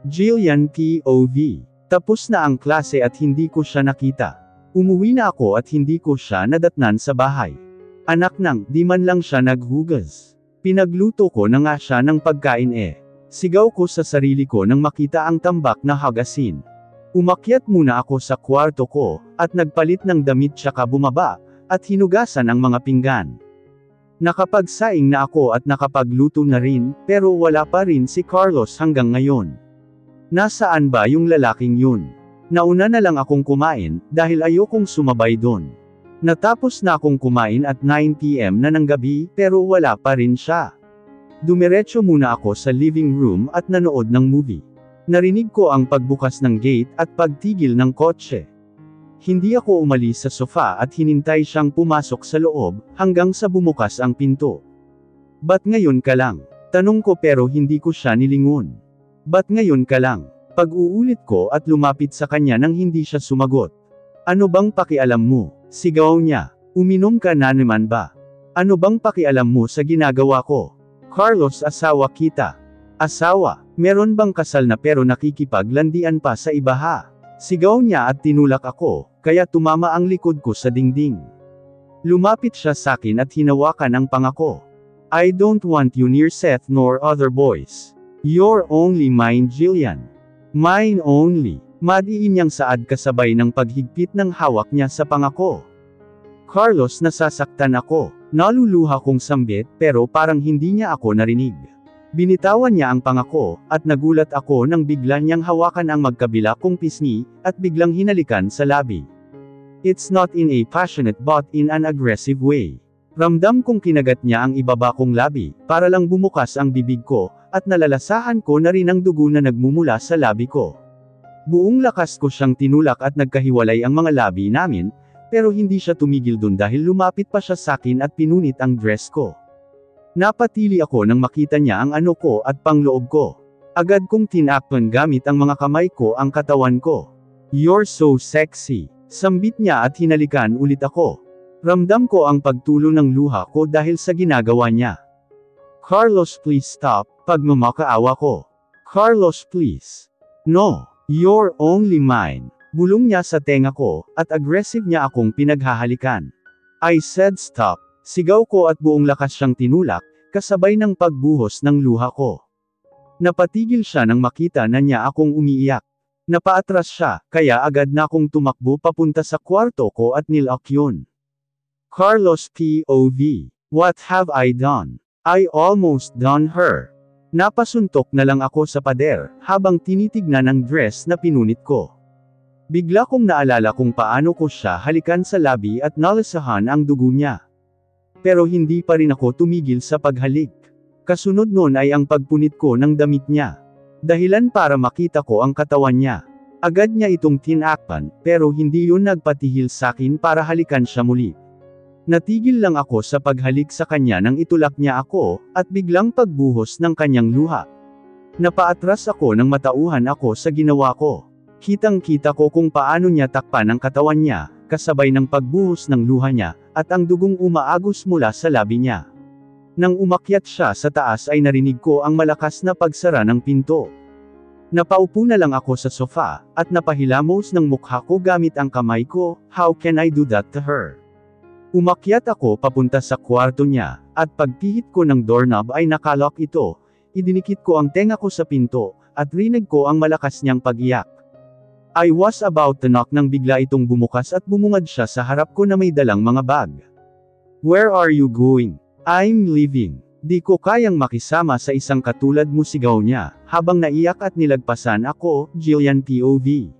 Jillian POV. Tapos na ang klase at hindi ko siya nakita. Umuwi na ako at hindi ko siya nadatnan sa bahay. Anak nang, di man lang siya naghugas. Pinagluto ko na nga siya ng pagkain eh. Sigaw ko sa sarili ko nang makita ang tambak na hagasin. Umakyat muna ako sa kwarto ko, at nagpalit ng damit tsaka bumaba, at hinugasan ang mga pinggan. Nakapagsaing na ako at nakapagluto na rin, pero wala pa rin si Carlos hanggang ngayon. Nasaan ba yung lalaking yun? Nauna na lang akong kumain, dahil ayokong sumabay doon. Natapos na akong kumain at 9 PM na ng gabi, pero wala pa rin siya. Dumiretso muna ako sa living room at nanood ng movie. Narinig ko ang pagbukas ng gate at pagtigil ng kotse. Hindi ako umalis sa sofa at hinintay siyang pumasok sa loob, hanggang sa bumukas ang pinto. Ba't ngayon ka lang? Tanong ko pero hindi ko siya nilingon. Ba't ngayon ka lang? Pag-uulit ko at lumapit sa kanya nang hindi siya sumagot. Ano bang pakialam mo? Sigaw niya. Uminom ka na naman ba? Ano bang pakialam mo sa ginagawa ko? Carlos, asawa kita. Asawa? Meron bang kasal na pero nakikipaglandian pa sa iba ha? Sigaw niya at tinulak ako, kaya tumama ang likod ko sa dingding. Lumapit siya sakin at hinawakan ang pangako. I don't want you near Seth nor other boys. You're only mine, Jillian. Mine only. Madiin niyang saad kasabay ng paghigpit ng hawak niya sa pangako. Carlos, nasasaktan ako. Naluluha kong sambit, pero parang hindi niya ako narinig. Binitawan niya ang pangako, at nagulat ako nang bigla niyang hawakan ang magkabila kong pisngi, at biglang hinalikan sa labi. It's not in a passionate but in an aggressive way. Ramdam kong kinagat niya ang ibaba kong labi, para lang bumukas ang bibig ko, at nalalasahan ko na rin ang dugo na nagmumula sa labi ko. Buong lakas ko siyang tinulak at nagkahiwalay ang mga labi namin, pero hindi siya tumigil dun dahil lumapit pa siya sakin at pinunit ang dress ko. Napatili ako nang makita niya ang ano ko at pangloob ko. Agad kong tinakpan gamit ang mga kamay ko ang katawan ko. You're so sexy. Sambit niya at hinalikan ulit ako. Ramdam ko ang pagtulo ng luha ko dahil sa ginagawa niya. Carlos, please stop, pagmamakaawa ko. Carlos, please. No, you're only mine. Bulong niya sa tenga ko, at aggressive niya akong pinaghahalikan. I said stop. Sigaw ko at buong lakas siyang tinulak, kasabay ng pagbuhos ng luha ko. Napatigil siya nang makita na niya akong umiiyak. Napaatras siya, kaya agad na akong tumakbo papunta sa kwarto ko at nilak yun. Carlos POV. What have I done? I almost done her. Napasuntok na lang ako sa pader, habang tinitignan ang dress na pinunit ko. Bigla kong naalala kung paano ko siya halikan sa labi at nalasahan ang dugo niya. Pero hindi pa rin ako tumigil sa paghalik. Kasunod nun ay ang pagpunit ko ng damit niya. Dahilan para makita ko ang katawan niya. Agad niya itong tinakpan, pero hindi yun nagpatihil sakin para halikan siya muli. Natigil lang ako sa paghalik sa kanya nang itulak niya ako, at biglang pagbuhos ng kanyang luha. Napaatras ako nang matauhan ako sa ginawa ko. Kitang-kita ko kung paano niya takpan ang katawan niya, kasabay ng pagbuhos ng luha niya, at ang dugong umaagos mula sa labi niya. Nang umakyat siya sa taas ay narinig ko ang malakas na pagsara ng pinto. Napaupo na lang ako sa sofa, at napahilamos ng mukha ko gamit ang kamay ko. How can I do that to her? Umakyat ako papunta sa kwarto niya, at pagpihit ko ng doorknob ay nakalock ito. Idinikit ko ang tenga ko sa pinto, at rinig ko ang malakas niyang pag-iyak. I was about to knock nang bigla itong bumukas at bumungad siya sa harap ko na may dalang mga bag. Where are you going? I'm leaving. Di ko kayang makisama sa isang katulad mo, sigaw niya, habang naiyak at nilagpasan ako. Jillian POV.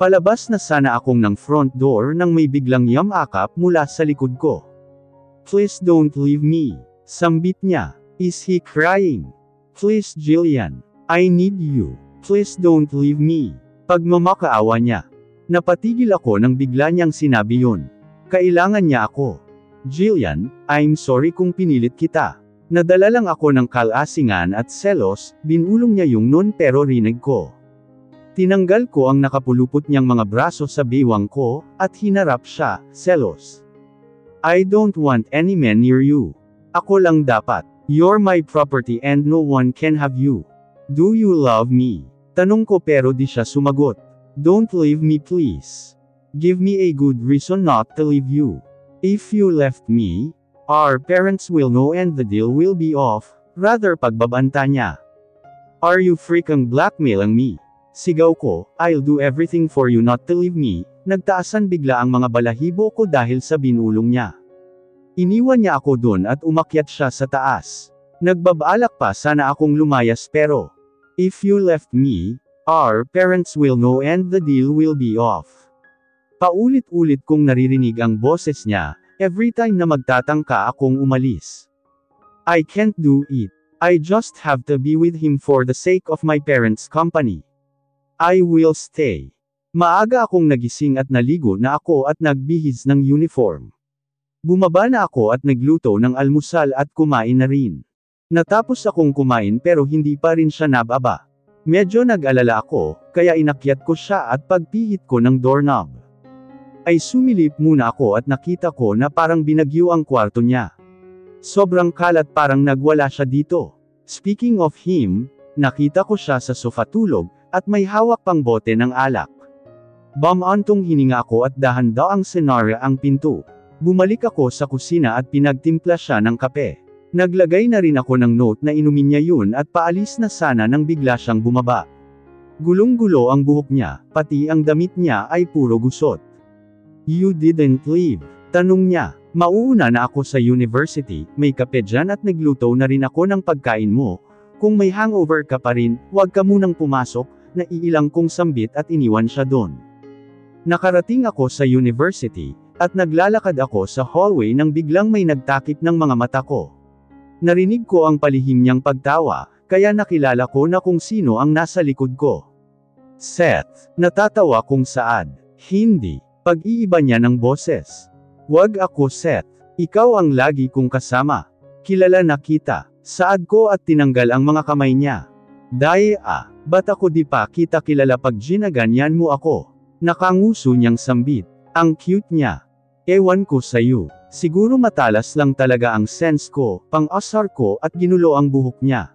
Palabas na sana akong ng front door nang may biglang yamakap mula sa likod ko. Please don't leave me. Sambit niya. Is he crying? Please, Jillian. I need you. Please don't leave me. Pagmamakaawa niya. Napatigil ako nang bigla niyang sinabi yun. Kailangan niya ako. Jillian, I'm sorry kung pinilit kita. Nadala lang ako ng kalasingan at selos, binulong niya yung nun pero rinig ko. Tinanggal ko ang nakapulupot niyang mga braso sa bewang ko, at hinarap siya, selos. I don't want any man near you. Ako lang dapat. You're my property and no one can have you. Do you love me? Tanong ko pero di siya sumagot. Don't leave me please. Give me a good reason not to leave you. If you left me, our parents will know and the deal will be off. Rather pagbabanta niya. Are you freaking blackmailing me? Sigaw ko, I'll do everything for you not to leave me. Nagtaasan bigla ang mga balahibo ko dahil sa binulong niya. Iniwan niya ako dun at umakyat siya sa taas. Nagbabalak pa sana akong lumayas pero, if you left me, our parents will know and the deal will be off. Paulit-ulit kong naririnig ang boses niya, every time na magtatangka akong umalis. I can't do it. I just have to be with him for the sake of my parents' company. I will stay. Maaga akong nagising at naligo na ako at nagbihis ng uniform. Bumaba na ako at nagluto ng almusal at kumain na rin. Natapos akong kumain pero hindi pa rin siya nababa. Medyo nag-alala ako, kaya inakyat ko siya at pagpihit ko ng doorknob. Ay sumilip muna ako at nakita ko na parang binagyo ang kwarto niya. Sobrang kalat parang nagwala siya dito. Speaking of him, nakita ko siya sa sofa tulog, at may hawak pang bote ng alak. Bamantong hininga ako at dahan-daang senarya ang pinto. Bumalik ako sa kusina at pinagtimpla siya ng kape. Naglagay na rin ako ng note na inumin niya yun at paalis na sana nang bigla siyang bumaba. Gulong-gulo ang buhok niya, pati ang damit niya ay puro gusot. You didn't leave? Tanong niya. Mauuna na ako sa university, may kape dyan at nagluto na rin ako ng pagkain mo. Kung may hangover ka pa rin, huwag ka munang pumasok, naiilang kong sambit at iniwan siya doon. Nakarating ako sa university, at naglalakad ako sa hallway nang biglang may nagtakip ng mga mata ko. Narinig ko ang palihim niyang pagtawa, kaya nakilala ko na kung sino ang nasa likod ko. Seth. Natatawa kong saad. Hindi. Pag-iiba niya ng boses. Wag ako Seth. Ikaw ang lagi kong kasama. Kilala na kita. Saad ko at tinanggal ang mga kamay niya. Ba't ako di pa kita kilala pag ginaganyan mo ako? Nakanguso niyang sambit. Ang cute niya. Ewan ko sa'yo. Siguro matalas lang talaga ang sense ko, pang-asar ko at ginulo ang buhok niya.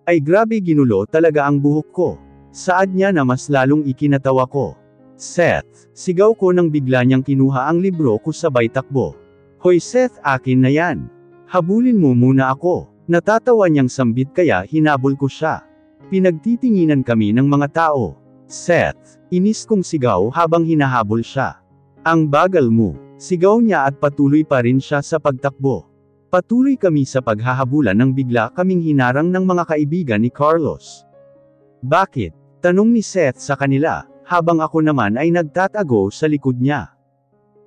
Ay grabe ginulo talaga ang buhok ko. Saad niya na mas lalong ikinatawa ko. Seth, sigaw ko nang bigla niyang kinuha ang libro ko sabay takbo. Hoy Seth, akin na yan. Habulin mo muna ako. Natatawa niyang sambit kaya hinabol ko siya. Pinagtitinginan kami ng mga tao. Seth, inis kong sigaw habang hinahabol siya. Ang bagal mo. Sigaw niya at patuloy pa rin siya sa pagtakbo. Patuloy kami sa paghahabulan nang bigla kaming hinarang ng mga kaibigan ni Carlos. Bakit? Tanong ni Seth sa kanila, habang ako naman ay nagtatago sa likod niya.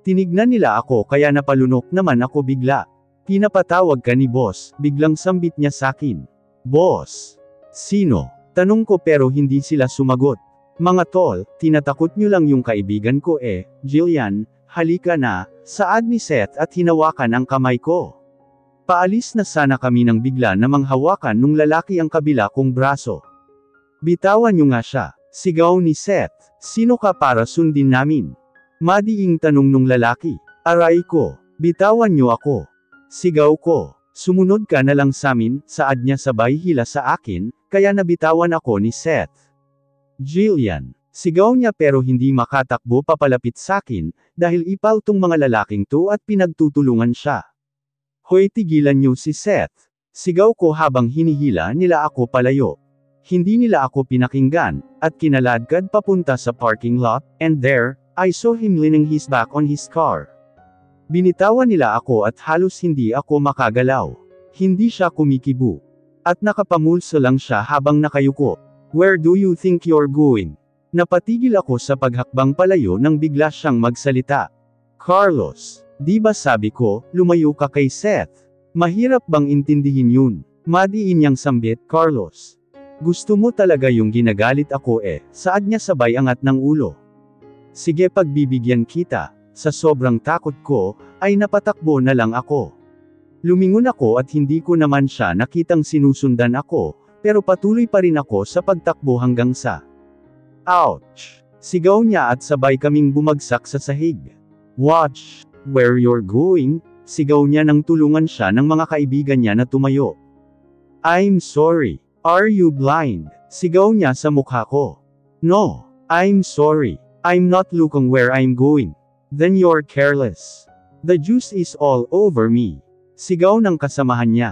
Tinignan nila ako kaya napalunok naman ako bigla. Pinapatawag ka ni boss, biglang sambit niya sakin. Boss? Sino? Tanong ko pero hindi sila sumagot. Mga tol, tinatakot niyo lang yung kaibigan ko Jillian, halika na, saad ni Seth at hinawakan ang kamay ko. Paalis na sana kami nang bigla namang hawakan nung lalaki ang kabila kong braso. Bitawan niyo nga siya, sigaw ni Seth, sino ka para sundin namin? Madiing tanong nung lalaki, aray ko, bitawan niyo ako. Sigaw ko, sumunod ka na lang samin, saad niya sabay hila sa akin, kaya nabitawan ako ni Seth. Jillian, sigaw niya pero hindi makatakbo papalapit sakin, dahil ipal tong mga lalaking to at pinagtutulungan siya. Hoy tigilan niyo si Seth. Sigaw ko habang hinihila nila ako palayo. Hindi nila ako pinakinggan, at kinaladkad papunta sa parking lot, and there, I saw him leaning his back on his car. Binitawan nila ako at halos hindi ako makagalaw. Hindi siya kumikibo. At nakapamulso lang siya habang nakayuko. Where do you think you're going? Napatigil ako sa paghakbang palayo nang bigla siyang magsalita. Carlos, di ba sabi ko, lumayo ka kay Seth? Mahirap bang intindihin yun? Madiin niyang sambit, Carlos. Gusto mo talaga yung ginagalit ako saad niya sabay angat ng ulo. Sige pagbibigyan kita, sa sobrang takot ko, ay napatakbo na lang ako. Lumingon ako at hindi ko naman siya nakitang sinusundan ako, pero patuloy pa rin ako sa pagtakbo hanggang sa ouch! Sigaw niya at sabay kaming bumagsak sa sahig. Watch where you're going, sigaw niya nang tulungan siya ng mga kaibigan niya na tumayo. I'm sorry. Are you blind? Sigaw niya sa mukha ko. No, I'm sorry. I'm not looking where I'm going. Then you're careless. The juice is all over me. Sigaw ng kasamahan niya.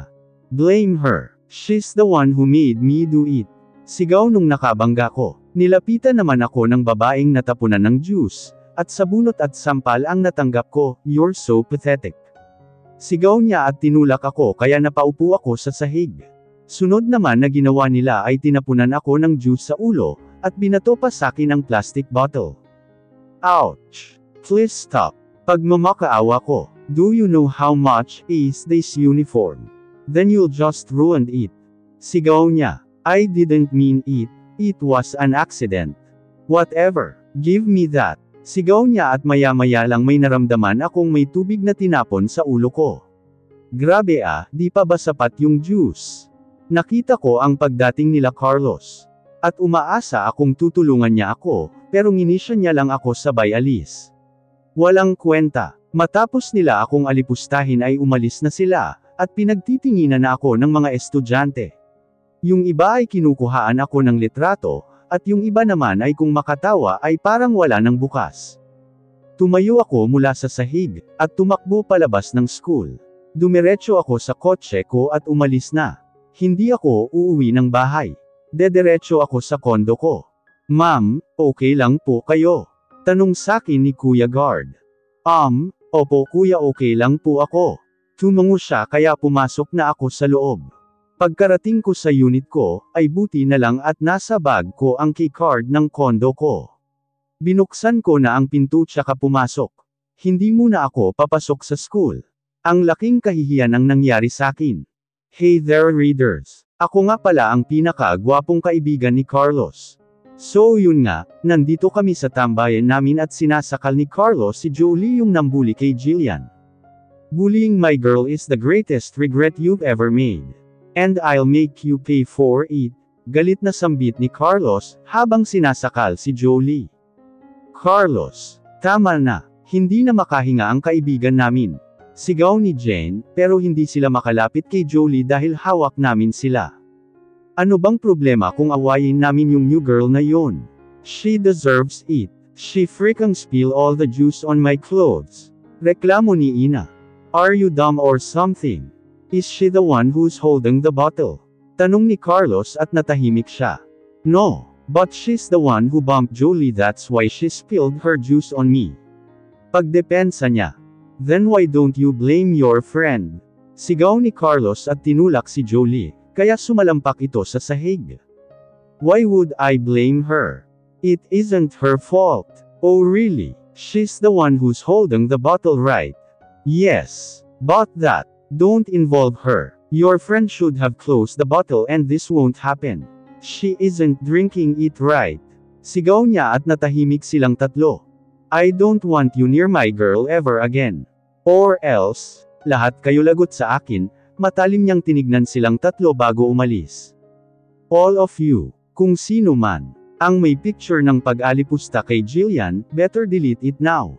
Blame her. She's the one who made me do it. Sigaw nung nakabangga ko. Nilapitan naman ako ng babaeng natapunan ng juice, at sa bunot at sampal ang natanggap ko, "You're so pathetic." Sigaw niya at tinulak ako kaya napaupo ako sa sahig. Sunod naman na ginawa nila ay tinapunan ako ng juice sa ulo, at binato pa sakin ang plastic bottle. Ouch! Please stop. Pagmamakaawa ko. Do you know how much is this uniform? Then you'll just ruin it. Sigaw niya. I didn't mean it. It was an accident. Whatever. Give me that. Sigaw niya at maya-maya lang may naramdaman akong may tubig na tinapon sa ulo ko. Grabe di pa ba sapat yung juice? Nakita ko ang pagdating nila Carlos. At umaasa akong tutulungan niya ako, pero nginisya niya lang ako sabay alis. Walang kwenta. Matapos nila akong alipustahin ay umalis na sila, at pinagtitinginan na ako ng mga estudyante. Yung iba ay kinukuhaan ako ng litrato, at yung iba naman ay kung makatawa ay parang wala nang bukas. Tumayo ako mula sa sahig, at tumakbo palabas ng school. Dumiretso ako sa kotse ko at umalis na. Hindi ako uuwi ng bahay. Dediretso ako sa kondo ko. Ma'am, okay lang po kayo? Tanong sakin ni Kuya Guard. Opo kuya okay lang po ako. Tumango siya kaya pumasok na ako sa loob. Pagkarating ko sa unit ko, ay buti na lang at nasa bag ko ang keycard ng kondo ko. Binuksan ko na ang pinto tsaka pumasok. Hindi muna ako papasok sa school. Ang laking kahihiyan ang nangyari sakin. Hey there readers. Ako nga pala ang pinaka-gwapong kaibigan ni Carlos. So yun nga, nandito kami sa tambayan namin at sinasakal ni Carlos si Jolie yung nambuli kay Jillian. Bullying my girl is the greatest regret you've ever made. And I'll make you pay for it. Galit na sambit ni Carlos, habang sinasakal si Jolie. Carlos, tama na, hindi na makahinga ang kaibigan namin. Sigaw ni Jane, pero hindi sila makalapit kay Jolie dahil hawak namin sila. Ano bang problema kung awayin namin yung new girl na yon? She deserves it. She freaking spilled all the juice on my clothes. Reklamo ni Ina. Are you dumb or something? Is she the one who's holding the bottle? Tanong ni Carlos at natahimik siya. No, but she's the one who bumped Jolie, that's why she spilled her juice on me. Pagdepensa niya. Then why don't you blame your friend? Sigaw ni Carlos at tinulak si Jolie, kaya sumalampak ito sa sahig. Why would I blame her? It isn't her fault. Oh really? She's the one who's holding the bottle, right? Yes. But that. Don't involve her. Your friend should have closed the bottle and this won't happen. She isn't drinking it right. Sigaw niya at natahimik silang tatlo. I don't want you near my girl ever again. Or else, lahat kayo lagot sa akin, matalim niyang tinignan silang tatlo bago umalis. All of you, kung sino man, ang may picture ng pag-alipusta kay Jillian, better delete it now.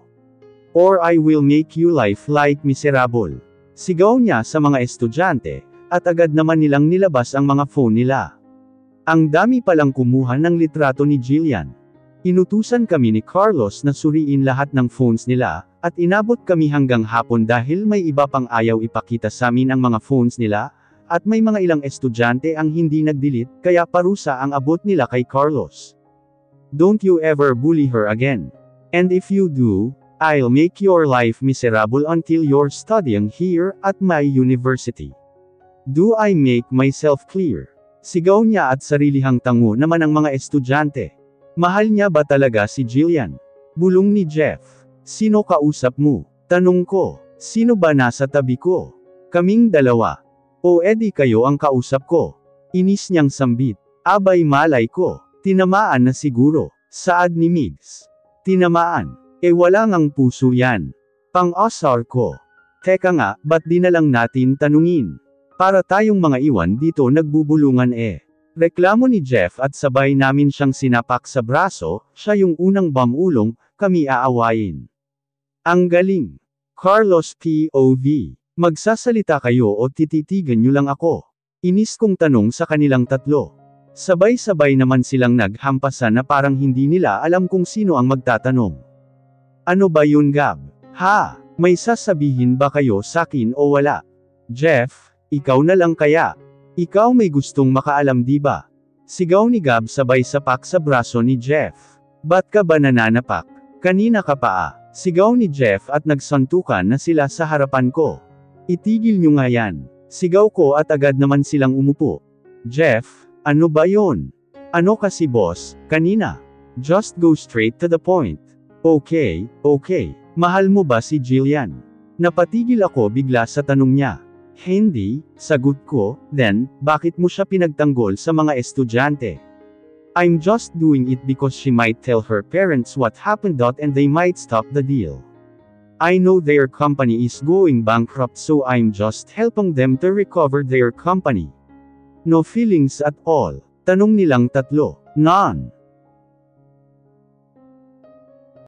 Or I will make you life like miserable. Sigaw niya sa mga estudyante, at agad naman nilang nilabas ang mga phone nila. Ang dami palang kumuha ng litrato ni Jillian. Inutusan kami ni Carlos na suriin lahat ng phones nila, at inabot kami hanggang hapon dahil may iba pang ayaw ipakita sa amin ang mga phones nila, at may mga ilang estudyante ang hindi nag-delete, kaya parusa ang abot nila kay Carlos. Don't you ever bully her again. And if you do, I'll make your life miserable until you're studying here at my university. Do I make myself clear? Sigaw niya at sarilihang tango naman ang mga estudyante. Mahal niya ba talaga si Jillian? Bulong ni Jeff. Sino kausap mo? Tanong ko. Sino ba nasa tabi ko? Kaming dalawa. O edi kayo ang kausap ko. Inis niyang sambit. Abay malay ko. Tinamaan na siguro. Saad ni Migs. Tinamaan. Wala ngang puso yan. Pang-asar ko. Teka nga, ba't di na lang natin tanungin? Para tayong mga iwan dito nagbubulungan Reklamo ni Jeff at sabay namin siyang sinapak sa braso, siya yung unang bamulong, kami aawayin. Ang galing. Carlos POV. Magsasalita kayo o tititigan nyo lang ako? Inis kong tanong sa kanilang tatlo. Sabay-sabay naman silang naghampasan na parang hindi nila alam kung sino ang magtatanong. Ano ba yun, Gab? Ha? May sasabihin ba kayo sakin o wala? Jeff, ikaw na lang kaya? Ikaw may gustong makaalam di ba? Sigaw ni Gab sabay sapak sa braso ni Jeff. Ba't ka ba nananapak? Kanina ka pa ah. Sigaw ni Jeff at nagsantukan na sila sa harapan ko. Itigil nyo nga yan. Sigaw ko at agad naman silang umupo. Jeff, ano ba yon? Ano kasi boss, kanina? Just go straight to the point. Okay. Mahal mo ba si Jillian? Napatigil ako bigla sa tanong niya. Hindi, sagot ko, then, bakit mo siya pinagtanggol sa mga estudyante? I'm just doing it because she might tell her parents what happened and they might stop the deal. I know their company is going bankrupt so I'm just helping them to recover their company. No feelings at all. Tanong nilang tatlo. None.